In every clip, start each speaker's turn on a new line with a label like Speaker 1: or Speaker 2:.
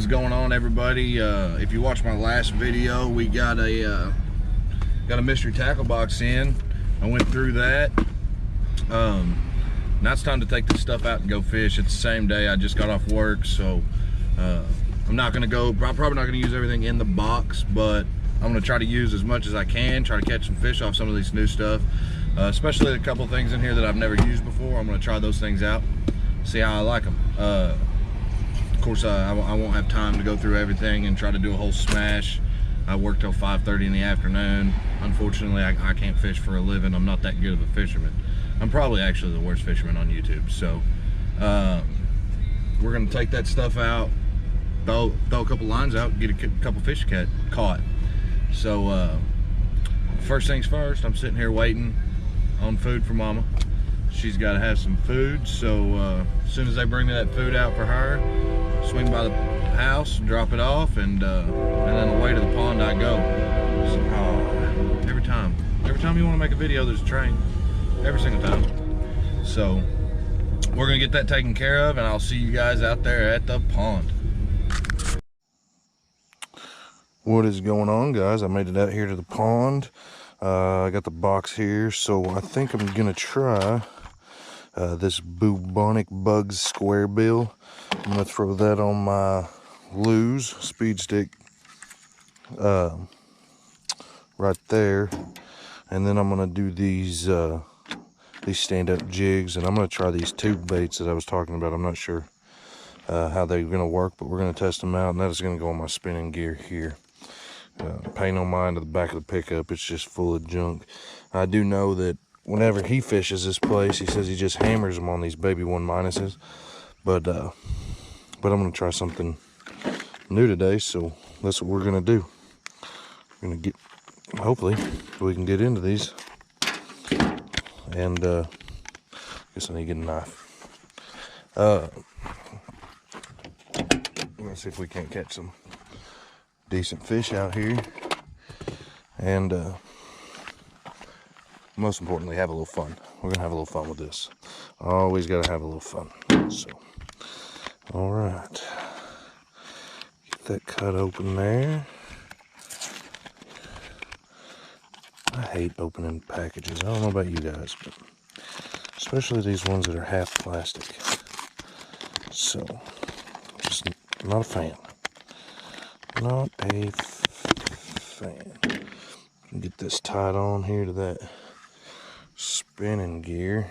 Speaker 1: is going on, everybody? If you watched my last video, we got a mystery tackle box in. I went through that. Now it's time to take this stuff out and go fish. It's the same day. I just got off work, so I'm probably not gonna use everything in the box, but I'm gonna try to use as much as I can, try to catch some fish off some of these new stuff, especially a couple things in here that I've never used before. I'm gonna try those things out, see how I like them. Of course, I won't have time to go through everything and try to do a whole smash. I work till 5:30 in the afternoon. Unfortunately, I can't fish for a living. I'm not that good of a fisherman. I'm probably actually the worst fisherman on YouTube. So we're gonna take that stuff out, throw a couple lines out, get a couple fish caught. So first things first, I'm sitting here waiting on food for Mama. She's got to have some food, so as soon as they bring me that food out for her, swing by the house, drop it off, and then away to the pond I go. So, every time you want to make a video, there's a train. Every single time. So we're gonna get that taken care of, and I'll see you guys out there at the pond. What is going on, guys? I made it out here to the pond. I got the box here, so I think I'm gonna try this bubonic bugs square bill. I'm gonna throw that on my Lose speed stick right there, and then I'm gonna do these stand-up jigs, and I'm gonna try these tube baits that I was talking about. I'm not sure how they're gonna work, but we're gonna test them out, and that is gonna go on my spinning gear here. Pay no mind to the back of the pickup, it's just full of junk. I do know that whenever he fishes this place, he says he just hammers them on these baby 1-minuses, but I'm gonna try something new today, so that's what we're gonna do. We're gonna get, hopefully we can get into these, and I guess I need to get a knife. We're gonna see if we can't catch some decent fish out here, and most importantly, have a little fun. We're gonna have a little fun with this. Always gotta have a little fun. So, all right, get that cut open there. I hate opening packages. I don't know about you guys, but especially these ones that are half plastic. So, just not a fan. Not a fan. Get this tied on here to that spinning gear.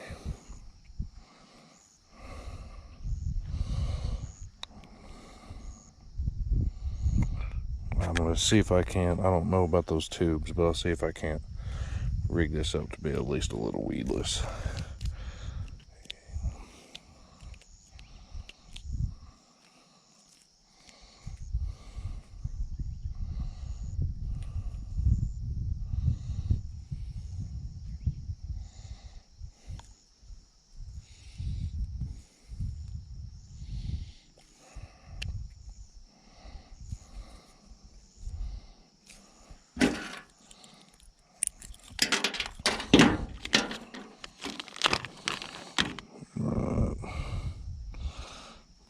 Speaker 1: I'm going to see if I can. I don't know about those tubes, but I'll see if I can't rig this up to be at least a little weedless.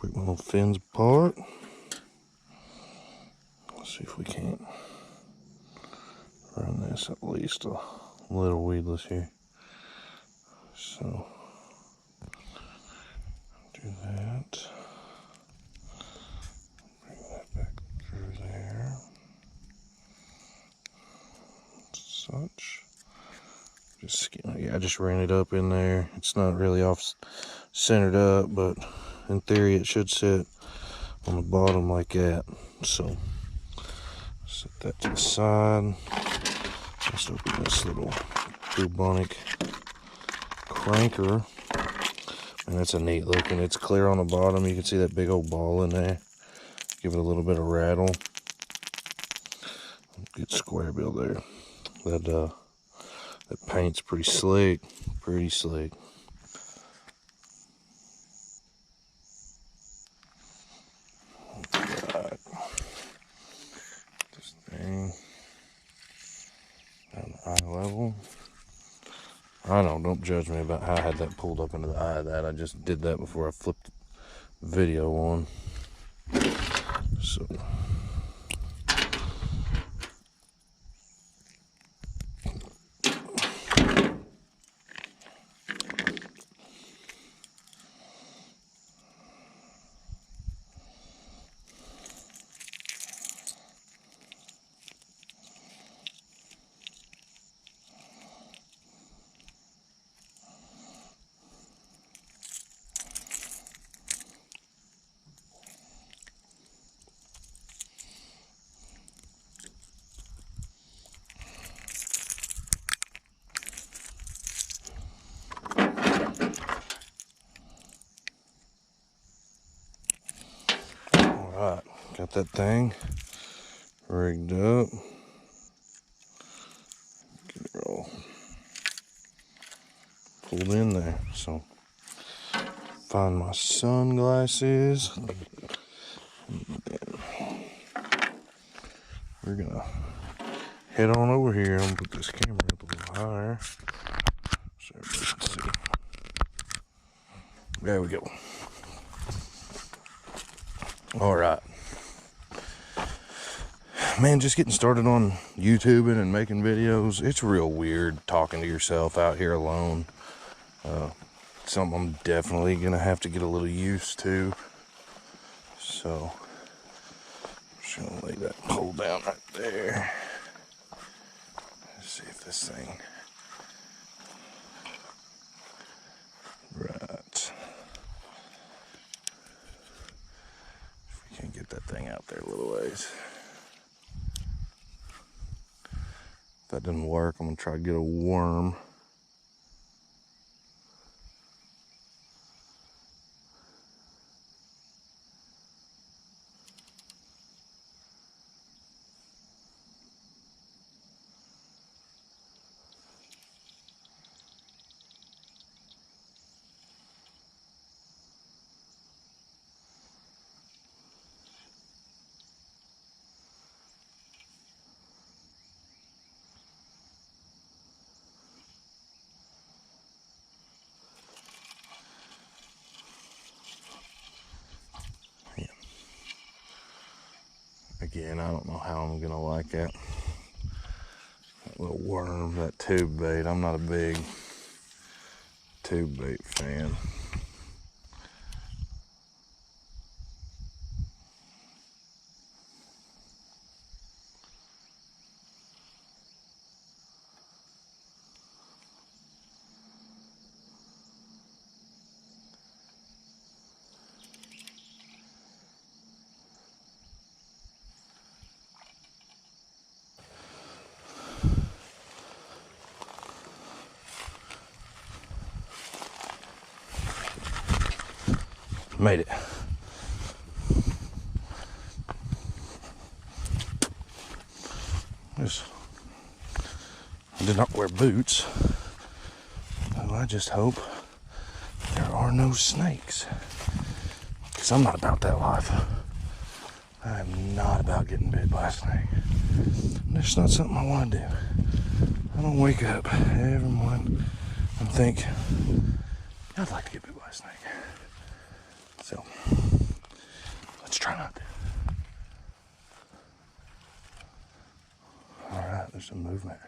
Speaker 1: Put my little fins apart. Let's see if we can't run this at least a little weedless here. So do that. Bring that back through there. Such. I just ran it up in there. It's not really off centered up, but in theory it should sit on the bottom like that. So set that to the side. Let's open this little bubonic cranker, and that's a neat looking. It's clear on the bottom. You can see that big old ball in there. Give it a little bit of rattle. Good square bill there. That paint's pretty slick. Pretty slick. Right. This thing down the eye level. I don't judge me about how I had that pulled up into the eye of that. I just did that before I flipped the video on. So alright, got that thing rigged up. Get it all pulled in there. So find my sunglasses. We're gonna head on over here and put this camera up a little higher so everybody can see. There we go. All right, man, just getting started on YouTubing and making videos. It's real weird talking to yourself out here alone. Something I'm definitely gonna have to get a little used to. So I'm just gonna lay that pole down right there. Let's see if this thing right. If we can get that thing out there a little ways. If that doesn't work, I'm gonna try to get a worm. Again, I don't know how I'm gonna like that little worm, that tube bait. I'm not a big tube bait fan. Made it. I did not wear boots. So I just hope there are no snakes. Because I'm not about that life. I am not about getting bit by a snake. That's not something I want to do. I don't wake up every morning and think, I'd like to get bit by a snake. So, let's try not to. Alright, there's some movement.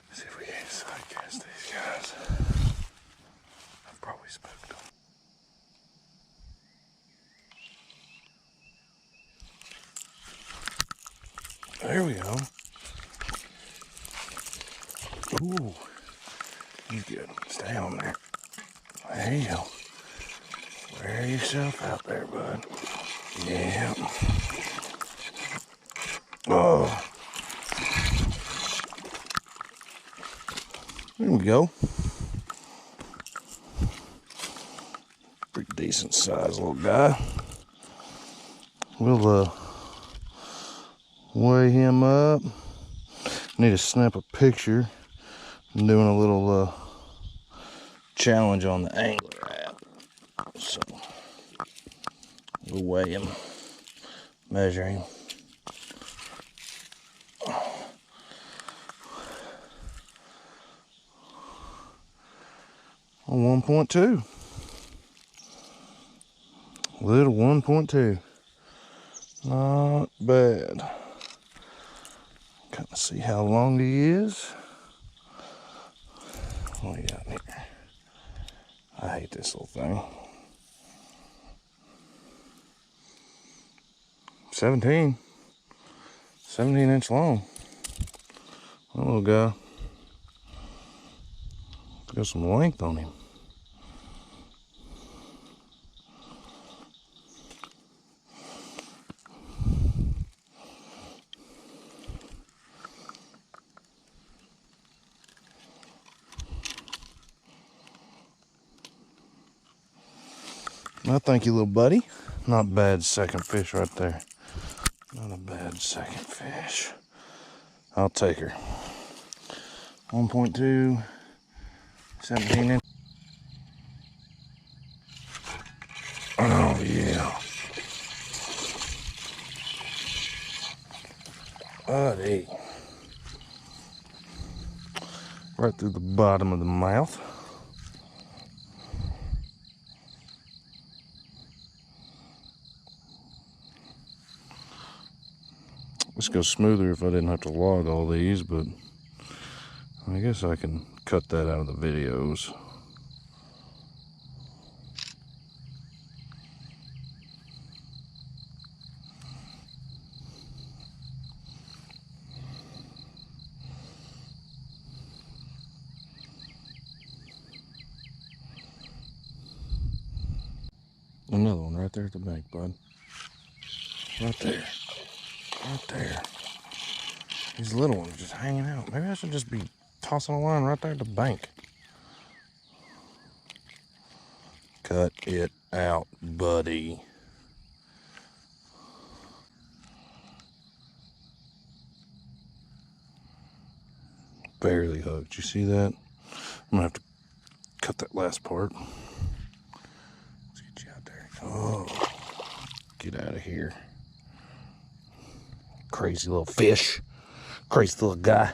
Speaker 1: Let's see if we can sidecast these guys. I've probably spooked them. There we go. Ooh, he's good. Stay on there. There you go. Wear yourself out there, bud. Yeah. Oh. There we go. Pretty decent sized little guy. We'll weigh him up. Need to snap a picture. I'm doing a little challenge on the angler app. So we'll weigh him, measure him. On 1.2. Little 1.2. Not bad. Kind of see how long he is. What do we got in here? I hate this little thing. 17 inch long. That little guy. Got some length on him. Well, thank you, little buddy. Not bad second fish right there. Not a bad second fish. I'll take her. 1.2, 17 inch. Oh, yeah. Buddy. Right through the bottom of the mouth. This goes smoother if I didn't have to log all these, but I guess I can cut that out of the videos. Another one right there at the bank, bud. Right there. Right there. These little ones just hanging out. Maybe I should just be tossing a line right there at the bank. Cut it out, buddy. Barely hooked. You see that? I'm gonna have to cut that last part. Let's get you out there. Oh, get out of here. Crazy little fish. Crazy little guy.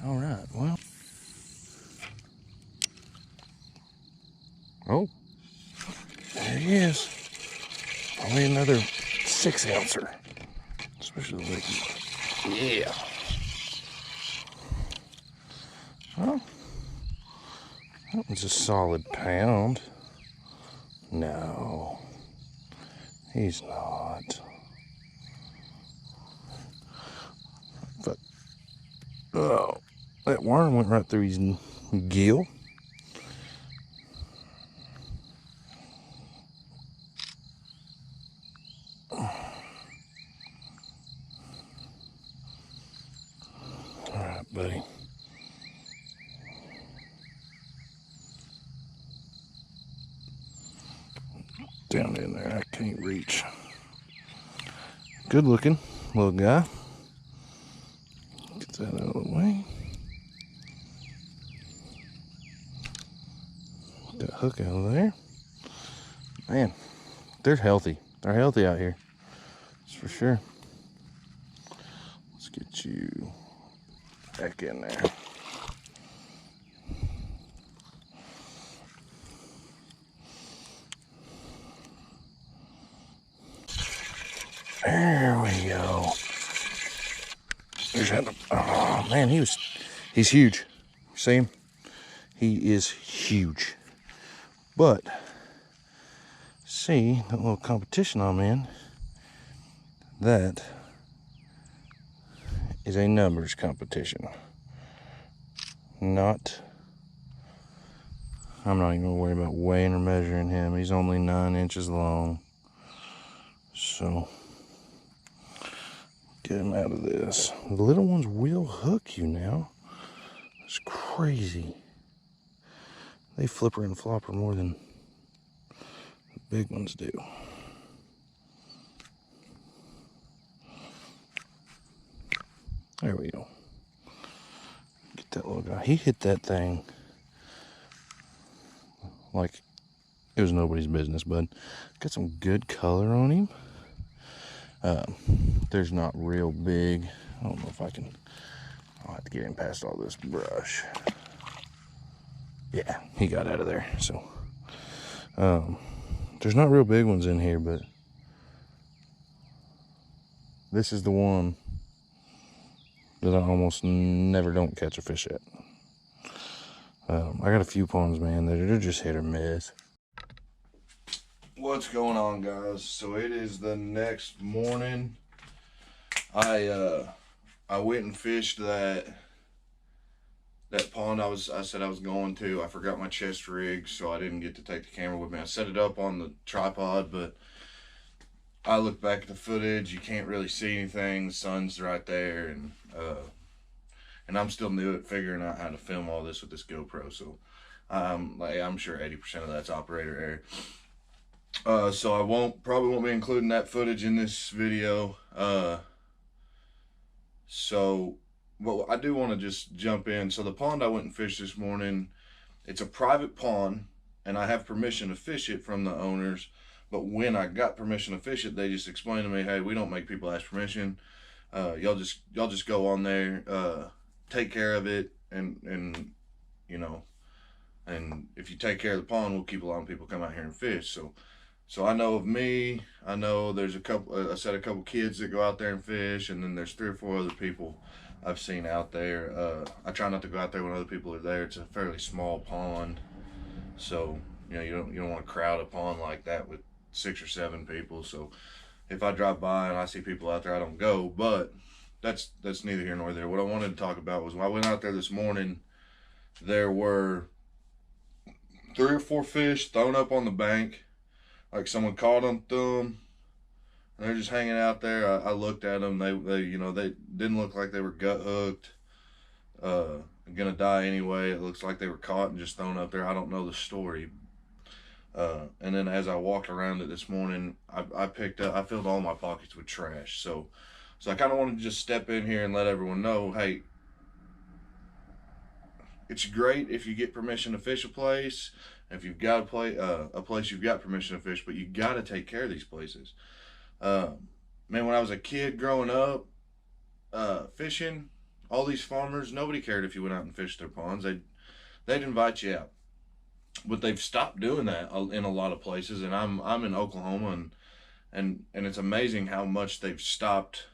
Speaker 1: All right, well. Oh, there he is. Only another 6-ouncer. Especially the yeah. Well, that was a solid pound. No, he's not. But, oh, that worm went right through his gill. All right, buddy. Down in there, I can't reach. Good looking little guy. Get that out of the way. Get that hook out of there. Man, they're healthy. They're healthy out here. That's for sure. Let's get you back in there. There we go. Oh man, he's huge. See him? He is huge. But see that little competition I'm in? That is a numbers competition. I'm not even gonna worry about weighing or measuring him. He's only 9 inches long. So get him out of this. The little ones will hook you now. It's crazy. They flipper and flopper more than the big ones do. There we go. Get that little guy. He hit that thing like it was nobody's business, bud. Got some good color on him. There's not real big. I don't know if I can. I'll have to get him past all this brush. Yeah, he got out of there. So there's not real big ones in here, but This is the one that I almost never don't catch a fish at. I got a few ponds, man, that are just hit or miss. What's going on, guys? So it is the next morning. I went and fished that pond I said I was going to. I forgot my chest rig, so I didn't get to take the camera with me. I set it up on the tripod, but I look back at the footage. You can't really see anything. The sun's right there, and I'm still new at figuring out how to film all this with this GoPro. So I'm sure 80% of that's operator error. So I probably won't be including that footage in this video. Well, I do want to just jump in. So the pond I went and fished this morning, it's a private pond, and I have permission to fish it from the owners. But when I got permission to fish it, they just explained to me, hey, we don't make people ask permission. Y'all just go on there, take care of it, and you know, and if you take care of the pond, we'll keep allowing people to come out here and fish. So I know of me, I know there's a set of couple kids that go out there and fish, and then there's 3 or 4 other people I've seen out there. I try not to go out there when other people are there. It's a fairly small pond, so you know, you don't want to crowd a pond like that with 6 or 7 people. So if I drive by and I see people out there, I don't go. But that's neither here nor there. What I wanted to talk about was when I went out there this morning, there were 3 or 4 fish thrown up on the bank, like someone caught them, threw them, and they're just hanging out there. I looked at them. They didn't look like they were gut hooked, gonna die anyway. It looks like they were caught and just thrown up there. I don't know the story. And then as I walked around it this morning, I filled all my pockets with trash. So I kind of wanted to just step in here and let everyone know, hey, it's great if you get permission to fish a place, if you've got a place you've got permission to fish, but you got to take care of these places. Man, when I was a kid growing up, fishing, all these farmers, nobody cared if you went out and fished their ponds. They'd invite you out. But they've stopped doing that in a lot of places, and I'm in Oklahoma, and it's amazing how much they've stopped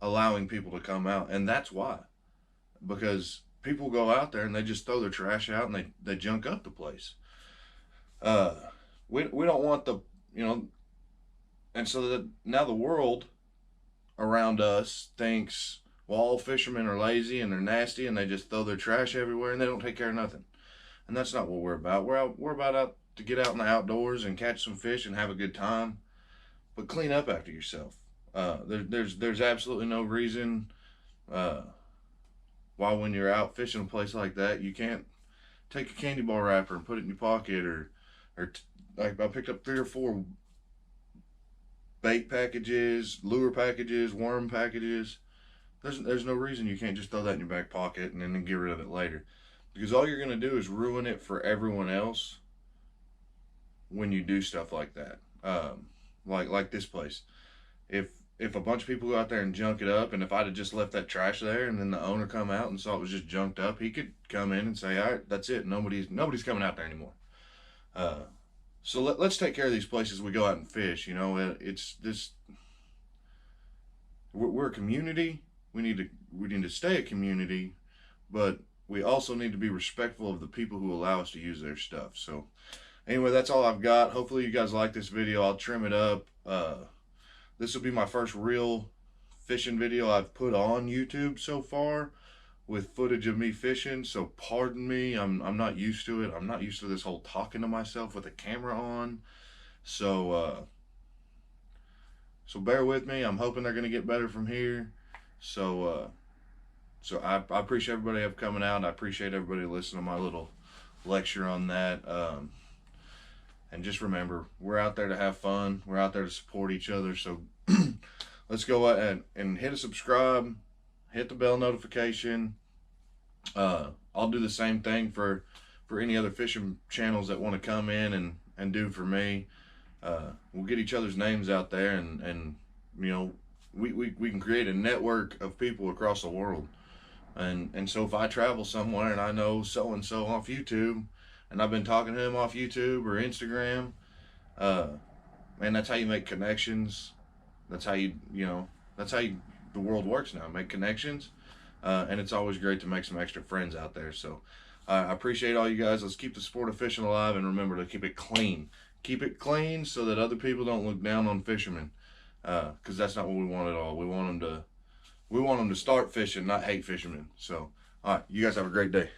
Speaker 1: allowing people to come out. And that's why, because people go out there and they just throw their trash out and they junk up the place. We don't want and so that now the world around us thinks, well, all fishermen are lazy and they're nasty and they just throw their trash everywhere and they don't take care of nothing. And that's not what we're about. We're about out to get out in the outdoors and catch some fish and have a good time, but clean up after yourself. There's absolutely no reason why when you're out fishing a place like that, you can't take a candy bar wrapper and put it in your pocket, or like I picked up 3 or 4 bait packages, lure packages, worm packages. There's no reason you can't just throw that in your back pocket and then get rid of it later. Because all you're going to do is ruin it for everyone else when you do stuff like that. Like this place. If a bunch of people go out there and junk it up, and if I'd have just left that trash there and then the owner come out and saw it was just junked up, he could come in and say, all right, that's it. Nobody's coming out there anymore. So let's take care of these places we go out and fish. You know, we're a community. We need to stay a community, but we also need to be respectful of the people who allow us to use their stuff. So anyway, that's all I've got. Hopefully you guys like this video. I'll trim it up. This will be my first real fishing video I've put on YouTube so far, with footage of me fishing. So pardon me, I'm not used to it. I'm not used to this whole talking to myself with a camera on. So bear with me. I'm hoping they're gonna get better from here. So I appreciate everybody coming out, and I appreciate everybody listening to my little lecture on that. And just remember, we're out there to have fun. We're out there to support each other. So let's go out and hit a subscribe, hit the bell notification. I'll do the same thing for any other fishing channels that want to come in and do for me. We'll get each other's names out there, and you know, we can create a network of people across the world. And so if I travel somewhere and I know so-and-so off YouTube, and I've been talking to him off YouTube or Instagram, man, that's how you make connections. That's how you know, That's how the world works now. Make connections, and it's always great to make some extra friends out there. So I appreciate all you guys. Let's keep the sport of fishing alive, and remember to keep it clean. Keep it clean so that other people don't look down on fishermen, because that's not what we want at all. We want them to start fishing, not hate fishermen. So, all right, you guys have a great day.